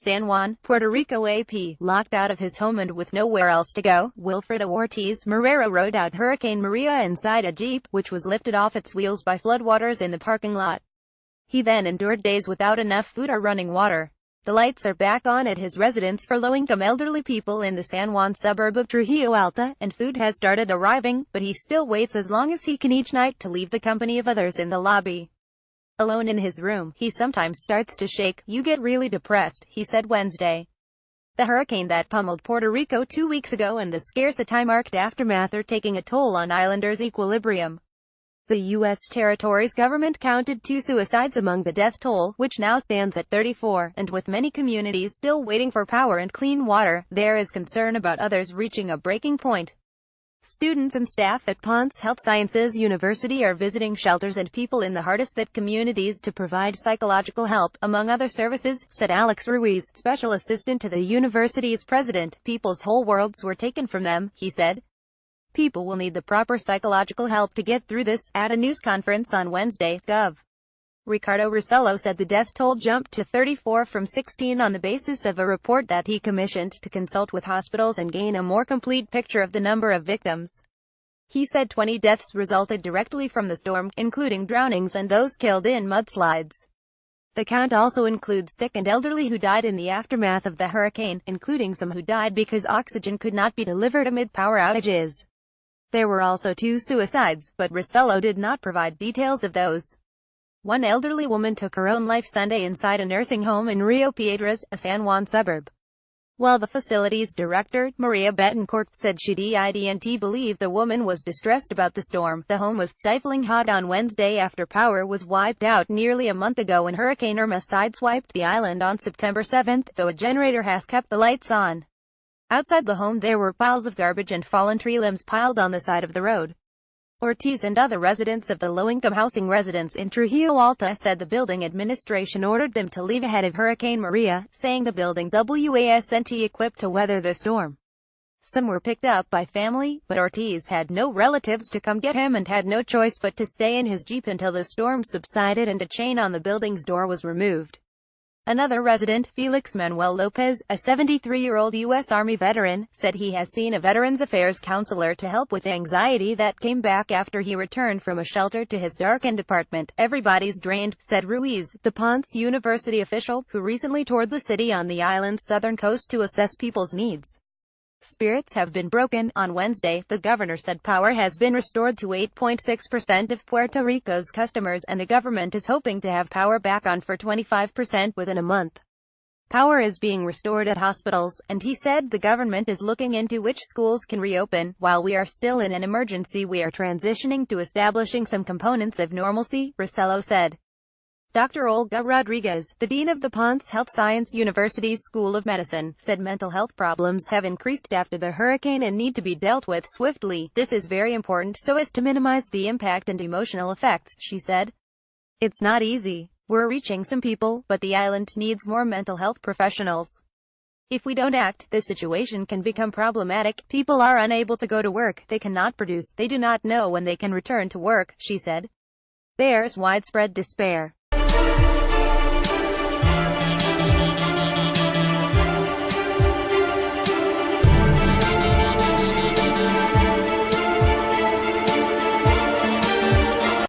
San Juan, Puerto Rico AP. Locked out of his home and with nowhere else to go, Wilfredo Ortiz Marrer rode out Hurricane Maria inside a Jeep, which was lifted off its wheels by floodwaters in the parking lot. He then endured days without enough food or running water. The lights are back on at his residence for low-income elderly people in the San Juan suburb of Trujillo Alta, and food has started arriving, but he still waits as long as he can each night to leave the company of others in the lobby. Alone in his room, he sometimes starts to shake. "You get really depressed," he said Wednesday. The hurricane that pummeled Puerto Rico 2 weeks ago and the scarce time-marked aftermath are taking a toll on islanders' equilibrium. The U.S. territory's government counted 2 suicides among the death toll, which now stands at 34, and with many communities still waiting for power and clean water, there is concern about others reaching a breaking point. Students and staff at Ponce Health Sciences University are visiting shelters and people in the hardest-hit communities to provide psychological help, among other services, said Alex Ruiz, special assistant to the university's president. "People's whole worlds were taken from them," he said. "People will need the proper psychological help to get through this." At a news conference on Wednesday, Gov. Ricardo Rossello said the death toll jumped to 34 from 16 on the basis of a report that he commissioned to consult with hospitals and gain a more complete picture of the number of victims. He said 20 deaths resulted directly from the storm, including drownings and those killed in mudslides. The count also includes sick and elderly who died in the aftermath of the hurricane, including some who died because oxygen could not be delivered amid power outages. There were also 2 suicides, but Rossello did not provide details of those. One elderly woman took her own life Sunday inside a nursing home in Rio Piedras, a San Juan suburb. While the facility's director, Maria Betancourt, said she didn't believe the woman was distressed about the storm, the home was stifling hot on Wednesday after power was wiped out nearly a month ago when Hurricane Irma sideswiped the island on September 7, though a generator has kept the lights on. Outside the home there were piles of garbage and fallen tree limbs piled on the side of the road. Ortiz and other residents of the low-income housing residence in Trujillo Alta said the building administration ordered them to leave ahead of Hurricane Maria, saying the building wasn't equipped to weather the storm. Some were picked up by family, but Ortiz had no relatives to come get him and had no choice but to stay in his Jeep until the storm subsided and a chain on the building's door was removed. Another resident, Felix Manuel Lopez, a 73-year-old U.S. Army veteran, said he has seen a Veterans Affairs counselor to help with anxiety that came back after he returned from a shelter to his darkened apartment. "Everybody's drained," said Ruiz, the Ponce University official, who recently toured the city on the island's southern coast to assess people's needs. "Spirits have been broken." On Wednesday, the governor said power has been restored to 8.6% of Puerto Rico's customers, and the government is hoping to have power back on for 25% within a month. Power is being restored at hospitals, and he said the government is looking into which schools can reopen. "While we are still in an emergency, we are transitioning to establishing some components of normalcy," Rossello said. Dr. Olga Rodriguez, the dean of the Ponce Health Science University's School of Medicine, said mental health problems have increased after the hurricane and need to be dealt with swiftly. "This is very important so as to minimize the impact and emotional effects," she said. "It's not easy. We're reaching some people, but the island needs more mental health professionals. If we don't act, the situation can become problematic. People are unable to go to work, they cannot produce, they do not know when they can return to work," she said. "There's widespread despair.